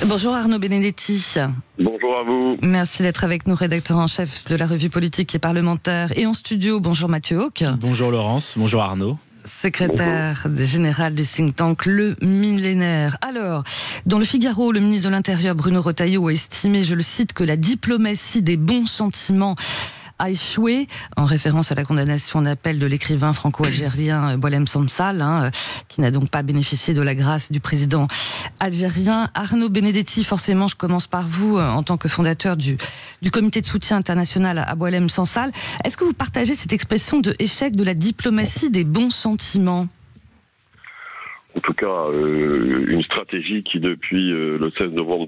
Bonjour Arnaud Benedetti. Bonjour à vous. Merci d'être avec nous, rédacteur en chef de la revue politique et parlementaire. Et en studio, bonjour Mathieu Hauck. Bonjour Laurence, bonjour Arnaud. Secrétaire général du think tank Le Millénaire. Alors, dans le Figaro, le ministre de l'Intérieur Bruno Retailleau a estimé, je le cite, que la diplomatie des bons sentiments a échoué, en référence à la condamnation en appel de l'écrivain franco-algérien Boualem Sansal, qui n'a donc pas bénéficié de la grâce du président algérien. Arnaud Benedetti, forcément, je commence par vous, en tant que fondateur du comité de soutien international à Boualem Sansal. Est-ce que vous partagez cette expression de échec de la diplomatie des bons sentiments ? En tout cas, une stratégie qui, depuis le 16 novembre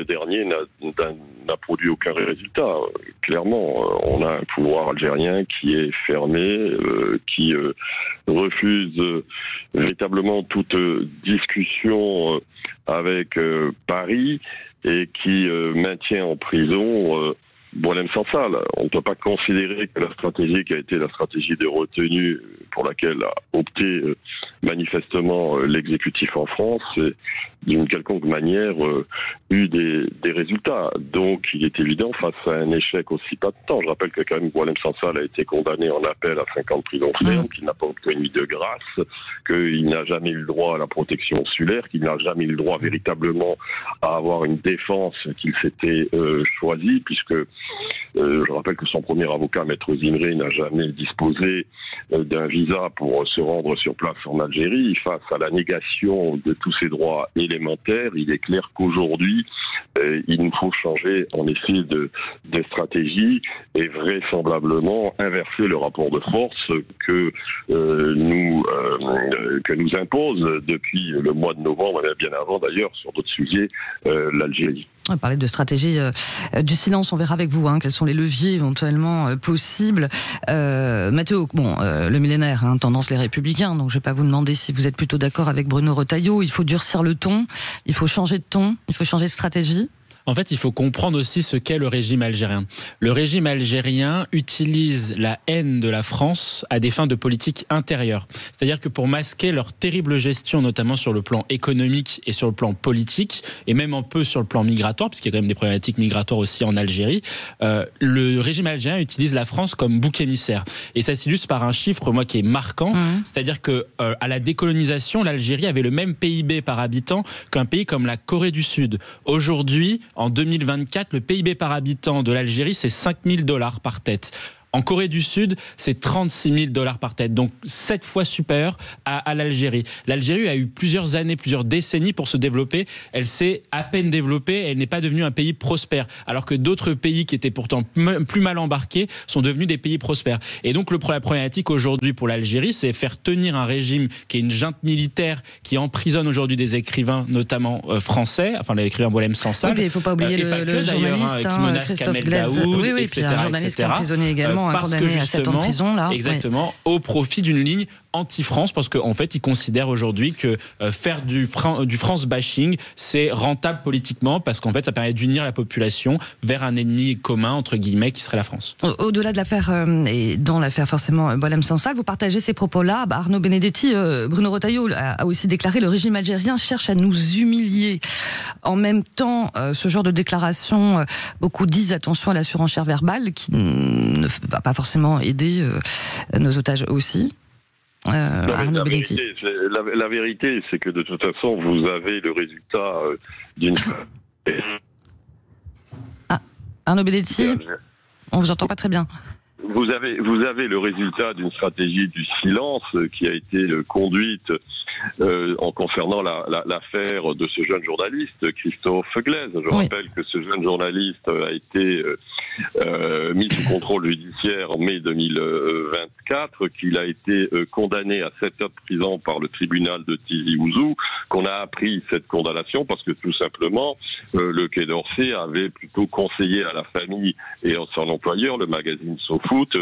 dernier, n'a produit aucun résultat. Clairement, on a un pouvoir algérien qui est fermé, qui refuse véritablement toute discussion avec Paris et qui maintient en prison Boualem Sansal. On ne peut pas considérer que la stratégie qui a été la stratégie de retenue pour laquelle a opté manifestement l'exécutif en France, d'une quelconque manière eu des résultats. Donc il est évident, face à un échec aussi patent, je rappelle que quand même Boualem Sansal a été condamné en appel à 5 ans de prison ferme, qu'il n'a pas obtenu de grâce, qu'il n'a jamais eu le droit à la protection consulaire, qu'il n'a jamais eu le droit véritablement à avoir une défense qu'il s'était choisie, puisque je rappelle que son premier avocat, Maître Zimré, n'a jamais disposé d'un visa pour se rendre sur place en Algérie. Face à la négation de tous ses droits élémentaires, il est clair qu'aujourd'hui, il nous faut changer en effet de stratégie et vraisemblablement inverser le rapport de force que nous impose depuis le mois de novembre, et bien avant d'ailleurs, sur d'autres sujets, l'Algérie. On va parler de stratégie du silence, on verra avec vous quels sont les leviers éventuellement possibles. Mathieu Hauck, le millénaire, tendance les Républicains, donc je ne vais pas vous demander si vous êtes plutôt d'accord avec Bruno Retailleau. Il faut durcir le ton, il faut changer de ton, il faut changer de stratégie. En fait, il faut comprendre aussi ce qu'est le régime algérien. Le régime algérien utilise la haine de la France à des fins de politique intérieure. C'est-à-dire que pour masquer leur terrible gestion, notamment sur le plan économique et sur le plan politique, et même un peu sur le plan migratoire, puisqu'il y a quand même des problématiques migratoires aussi en Algérie, le régime algérien utilise la France comme bouc émissaire. Et ça s'illustre par un chiffre, qui est marquant, c'est-à-dire que à la décolonisation, l'Algérie avait le même PIB par habitant qu'un pays comme la Corée du Sud. Aujourd'hui, en 2024, le PIB par habitant de l'Algérie, c'est $5 000 par tête. En Corée du Sud, c'est $36 000 par tête, donc 7 fois supérieur à l'Algérie. L'Algérie a eu plusieurs années, plusieurs décennies pour se développer. Elle s'est à peine développée, elle n'est pas devenue un pays prospère. Alors que d'autres pays qui étaient pourtant plus mal embarqués sont devenus des pays prospères. Et donc la problématique aujourd'hui pour l'Algérie, c'est faire tenir un régime qui est une junte militaire qui emprisonne aujourd'hui des écrivains, notamment français, enfin l'écrivain Boualem Sansal. Oui, il ne faut pas oublier le journaliste qui menace Christophe Kamel Glaise, Daoud, etc. Un journaliste qui est emprisonné également. Parce que justement, exactement, au profit d'une ligne anti-France, parce qu'en fait, ils considèrent aujourd'hui que faire du France bashing, c'est rentable politiquement, parce qu'en fait, ça permet d'unir la population vers un ennemi commun, entre guillemets, qui serait la France. Au-delà de l'affaire, et dans l'affaire forcément Boualem Sansal, vous partagez ces propos-là. Arnaud Benedetti, Bruno Retailleau a aussi déclaré: le régime algérien cherche à nous humilier. En même temps, ce genre de déclaration, beaucoup disent attention à la surenchère verbale, qui ne va pas forcément aider nos otages aussi. La vérité, c'est que de toute façon, vous avez le résultat d'une... Arnaud Benedetti, on vous entend pas très bien. Vous avez le résultat d'une stratégie du silence qui a été conduite en concernant l'affaire de ce jeune journaliste, Christophe Glaise. Je rappelle que ce jeune journaliste a été mis sous contrôle judiciaire en mai 2024, qu'il a été condamné à 7 heures de prison par le tribunal de Tizi Ouzou, qu'on a appris cette condamnation parce que tout simplement le Quai d'Orsay avait plutôt conseillé à la famille et à son employeur, le magazine SoFoot,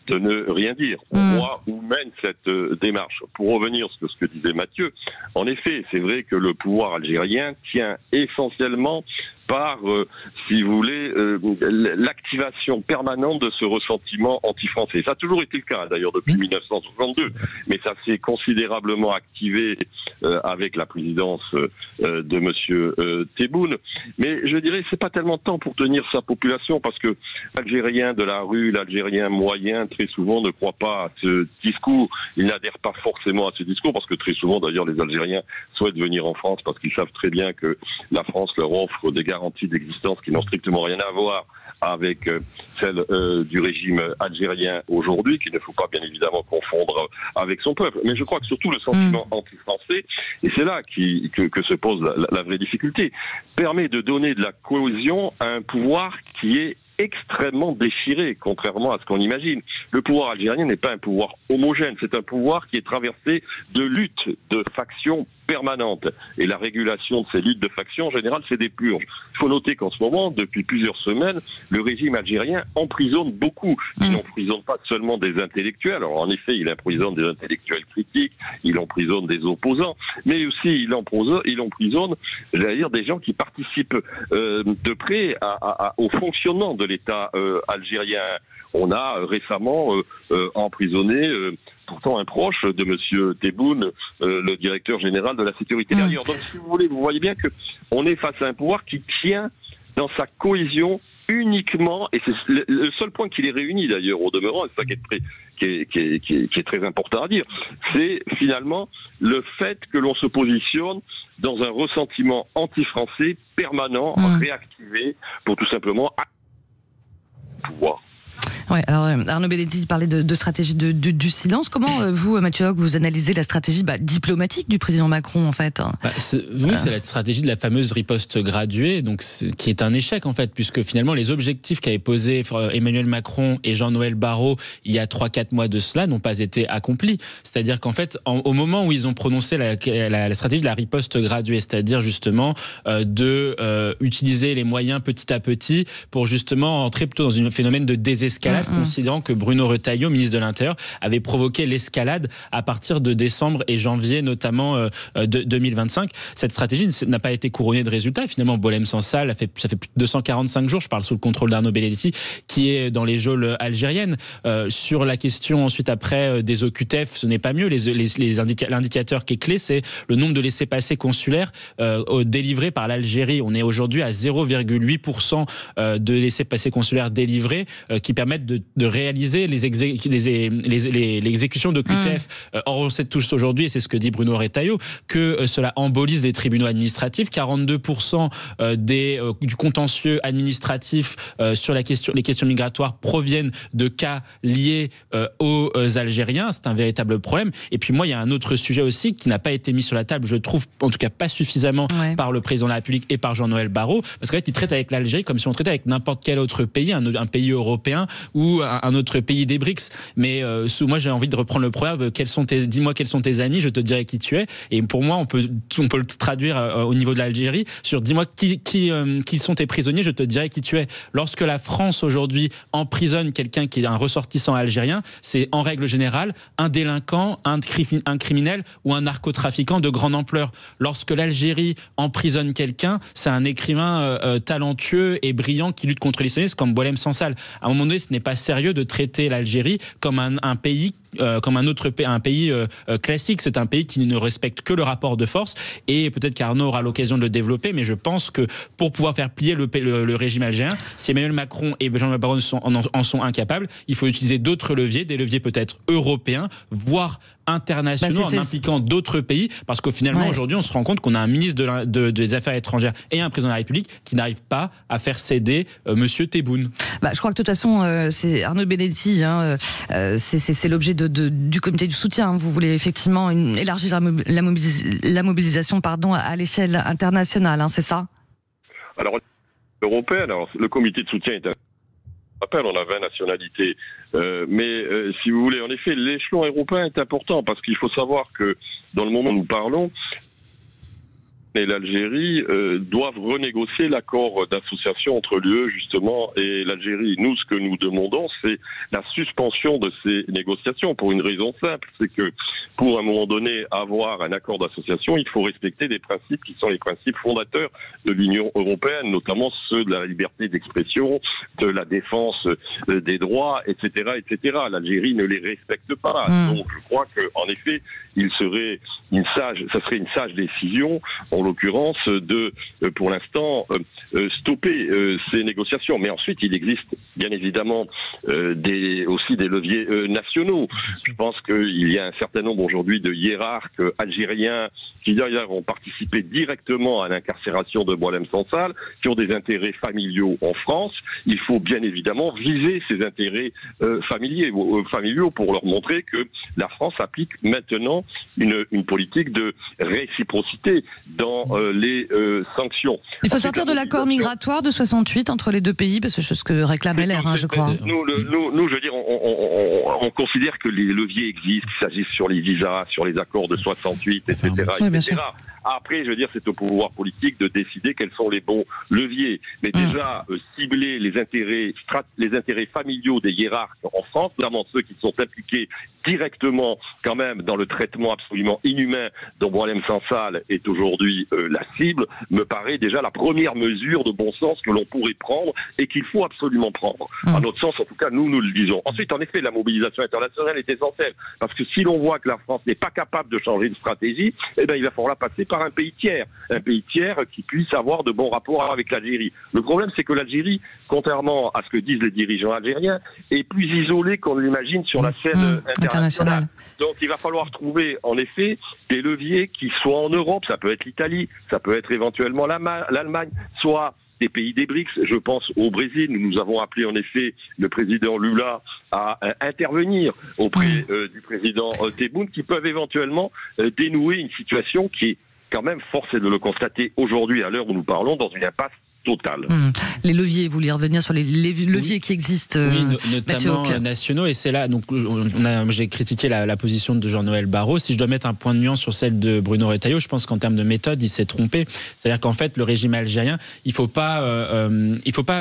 de ne rien dire. On voit où mène cette démarche. Pour revenir sur ce que disait Mathieu, en effet, c'est vrai que le pouvoir algérien tient essentiellement par, si vous voulez, l'activation permanente de ce ressentiment anti-français. Ça a toujours été le cas, d'ailleurs, depuis 1962, mais ça s'est considérablement activé avec la présidence de Monsieur Tebboune. Mais je dirais, c'est pas tellement de temps pour tenir sa population, parce que l'Algérien de la rue, l'Algérien moyen, très souvent ne croit pas à ce discours. Il n'adhère pas forcément à ce discours, parce que très souvent, d'ailleurs, les Algériens souhaitent venir en France parce qu'ils savent très bien que la France leur offre des garanties d'existence qui n'ont strictement rien à voir avec celle du régime algérien aujourd'hui, qu'il ne faut pas bien évidemment confondre avec son peuple. Mais je crois que surtout le sentiment anti-français, et c'est là que se pose la vraie difficulté, permet de donner de la cohésion à un pouvoir qui est extrêmement déchiré, contrairement à ce qu'on imagine. Le pouvoir algérien n'est pas un pouvoir homogène, c'est un pouvoir qui est traversé de luttes, de factions permanentes. Et la régulation de ces luttes de factions, en général, c'est des purges. Il faut noter qu'en ce moment, depuis plusieurs semaines, le régime algérien emprisonne beaucoup. Il n'emprisonne pas seulement des intellectuels. Alors, en effet, il emprisonne des intellectuels critiques, il emprisonne des opposants, mais aussi il emprisonne, j'allais dire, des gens qui participent de près au fonctionnement de l'État algérien. On a récemment emprisonné pourtant un proche de M. Tebboune, le directeur général de la sécurité intérieure. Donc, si vous voulez, vous voyez bien qu'on est face à un pouvoir qui tient dans sa cohésion uniquement, et c'est le seul point qui les réunit d'ailleurs au demeurant, et c'est ça qui est très important à dire, c'est finalement le fait que l'on se positionne dans un ressentiment anti-français permanent, réactivé, pour tout simplement pouvoir. Ouais, alors Arnaud Benedetti parlait de stratégie du silence. Comment vous, Mathieu Hoc, vous analysez la stratégie diplomatique du président Macron en fait? Oui, c'est la stratégie de la fameuse riposte graduée, donc qui est un échec en fait, puisque finalement les objectifs qu'avaient posés Emmanuel Macron et Jean-Noël Barrot il y a 3-4 mois de cela n'ont pas été accomplis. C'est-à-dire qu'en fait, au moment où ils ont prononcé la stratégie de la riposte graduée, c'est-à-dire justement utiliser les moyens petit à petit pour justement entrer plutôt dans un phénomène de désescalade, considérant que Bruno Retailleau, ministre de l'Intérieur, avait provoqué l'escalade à partir de décembre et janvier notamment de 2025. Cette stratégie n'a pas été couronnée de résultats. Finalement, Boualem Sansal, ça fait plus de 245 jours, je parle sous le contrôle d'Arnaud Benedetti, qui est dans les geôles algériennes. Sur la question ensuite après des OQTF, ce n'est pas mieux. L'indicateur qui est clé, c'est le nombre de laissez-passer consulaires délivrés par l'Algérie. On est aujourd'hui à 0,8% de laissez-passer consulaires délivrés qui permettent de réaliser les exécutions d'OQTF. Or, on sait tous aujourd'hui, et c'est ce que dit Bruno Retailleau, que cela embolise les tribunaux administratifs. 42% du contentieux administratif sur les questions migratoires proviennent de cas liés aux Algériens. C'est un véritable problème. Et puis moi, il y a un autre sujet aussi qui n'a pas été mis sur la table, je trouve, en tout cas pas suffisamment par le président de la République et par Jean-Noël Barrot, parce qu'en fait, il traite avec l'Algérie comme si on traitait avec n'importe quel autre pays, un pays européen ou un autre pays des BRICS. Mais moi, j'ai envie de reprendre le proverbe, dis-moi quels sont tes amis, je te dirai qui tu es. Et pour moi, on peut le traduire au niveau de l'Algérie sur dis-moi qui sont tes prisonniers, je te dirai qui tu es. Lorsque la France aujourd'hui emprisonne quelqu'un qui est un ressortissant algérien, c'est en règle générale un délinquant, un criminel ou un narcotrafiquant de grande ampleur. Lorsque l'Algérie emprisonne quelqu'un, c'est un écrivain talentueux et brillant qui lutte contre l'islamisme comme Boualem Sansal. À un moment donné, ce n'est pas sérieux de traiter l'Algérie comme un pays comme un autre pays, un pays classique. C'est un pays qui ne respecte que le rapport de force, et peut-être qu'Arnaud aura l'occasion de le développer, mais je pense que pour pouvoir faire plier le régime algérien, si Emmanuel Macron et Jean-Noël Barrot en sont incapables, il faut utiliser d'autres leviers, des leviers peut-être européens, voire internationaux, en impliquant d'autres pays, parce qu'au finalement aujourd'hui on se rend compte qu'on a un ministre des Affaires étrangères et un président de la République qui n'arrive pas à faire céder Monsieur Tebboune. Je crois que de toute façon c'est Arnaud Benedetti, c'est l'objet du comité du soutien. Vous voulez effectivement élargir la mobilisation à l'échelle internationale, c'est ça? Alors européenne, le comité de soutien est on a 20 nationalités, mais si vous voulez, en effet, l'échelon européen est important, parce qu'il faut savoir que dans le moment où nous parlons, et l'Algérie doivent renégocier l'accord d'association entre l'UE justement et l'Algérie. Nous, ce que nous demandons, c'est la suspension de ces négociations pour une raison simple, c'est que pour un moment donné avoir un accord d'association, il faut respecter des principes qui sont les principes fondateurs de l'Union européenne, notamment ceux de la liberté d'expression, de la défense des droits, etc., etc. L'Algérie ne les respecte pas. Donc, je crois qu'en effet, ça serait une sage décision, en l'occurrence, de, pour l'instant, stopper ces négociations. Mais ensuite, il existe bien évidemment aussi des leviers nationaux. Je pense qu'il y a un certain nombre aujourd'hui de hiérarques algériens qui d'ailleurs ont participé directement à l'incarcération de Boualem Sansal, qui ont des intérêts familiaux en France. Il faut bien évidemment viser ces intérêts familiaux pour leur montrer que la France applique maintenant une politique de réciprocité dans les sanctions. Il faut sortir de l'accord migratoire de 68 entre les deux pays, parce que c'est ce que réclame LR, je crois. Nous, je veux dire, on considère que les leviers existent, qu'il s'agisse sur les visas, sur les accords de 68, etc. Oui, bien sûr. Après, je veux dire, c'est au pouvoir politique de décider quels sont les bons leviers. Mais déjà, cibler les intérêts familiaux des hiérarques en France, notamment ceux qui sont impliqués directement quand même dans le traitement absolument inhumain dont Boualem Sansal est aujourd'hui la cible, me paraît déjà la première mesure de bon sens que l'on pourrait prendre et qu'il faut absolument prendre. À notre sens, en tout cas, nous le disons. Ensuite, en effet, la mobilisation internationale est essentielle parce que si l'on voit que la France n'est pas capable de changer de stratégie, eh bien, il va falloir passer par un pays tiers qui puisse avoir de bons rapports avec l'Algérie. Le problème, c'est que l'Algérie, contrairement à ce que disent les dirigeants algériens, est plus isolée qu'on l'imagine sur la scène internationale. Donc, il va falloir trouver, en effet, des leviers qui soient en Europe. Ça peut être l'Italie, ça peut être éventuellement l'Allemagne, soit des pays des BRICS. Je pense au Brésil. Nous avons appelé en effet le président Lula à intervenir auprès du président Tebboune, qui peuvent éventuellement dénouer une situation qui est quand même, force est de le constater aujourd'hui, à l'heure où nous parlons, dans une impasse totale. Les leviers, vous voulez revenir sur les leviers qui existent, notamment nationaux, et c'est là, donc j'ai critiqué la position de Jean-Noël Barrot. Si je dois mettre un point de nuance sur celle de Bruno Retailleau, je pense qu'en termes de méthode, il s'est trompé. C'est-à-dire qu'en fait, le régime algérien, il faut pas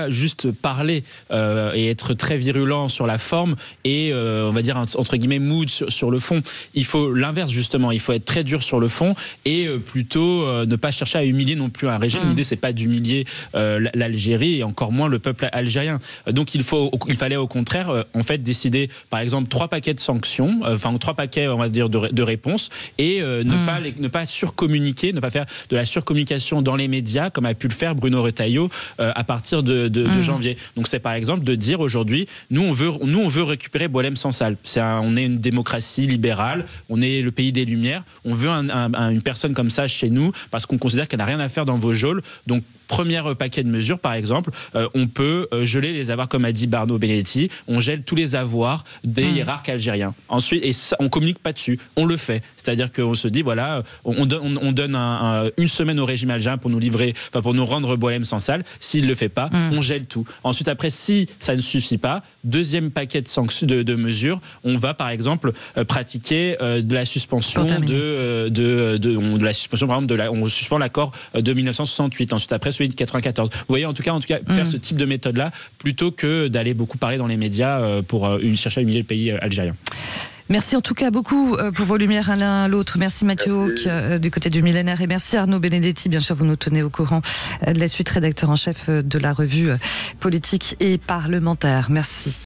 juste parler et être très virulent sur la forme et on va dire entre guillemets mood sur le fond. Il faut l'inverse justement. Il faut être très dur sur le fond et plutôt ne pas chercher à humilier non plus un régime. L'idée, c'est pas d'humilier l'Algérie et encore moins le peuple algérien. Donc il fallait au contraire en fait décider par exemple 3 paquets de sanctions, enfin 3 paquets on va dire de réponses et ne pas surcommuniquer, ne pas faire de la surcommunication dans les médias comme a pu le faire Bruno Retailleau à partir de janvier. Donc c'est par exemple de dire aujourd'hui nous on veut récupérer Boualem Sansal. On est une démocratie libérale, on est le pays des Lumières, on veut une personne comme ça chez nous parce qu'on considère qu'elle n'a rien à faire dans vos geôles. Donc premier paquet de mesures, par exemple, on peut geler les avoirs, comme a dit Barno Benedetti, on gèle tous les avoirs des hiérarques algériens. Ensuite, et ça, on communique pas dessus, on le fait. C'est-à-dire qu'on se dit, voilà, on donne une semaine au régime algérien pour nous rendre Boualem Sansal. S'il le fait pas, on gèle tout. Ensuite, après, si ça ne suffit pas, deuxième paquet de sanctions, de mesures, on va, par exemple, pratiquer de la suspension de la suspension, par exemple, on suspend l'accord de 1968. Ensuite, après, celui de 94. Vous voyez, en tout cas, faire ce type de méthode-là, plutôt que d'aller beaucoup parler dans les médias pour chercher à humilier le pays algérien. Merci en tout cas beaucoup pour vos lumières l'un à l'autre. Merci Mathieu Hauck du côté du Millénaire et merci Arnaud Benedetti. Bien sûr, vous nous tenez au courant de la suite, rédacteur en chef de la revue politique et parlementaire. Merci.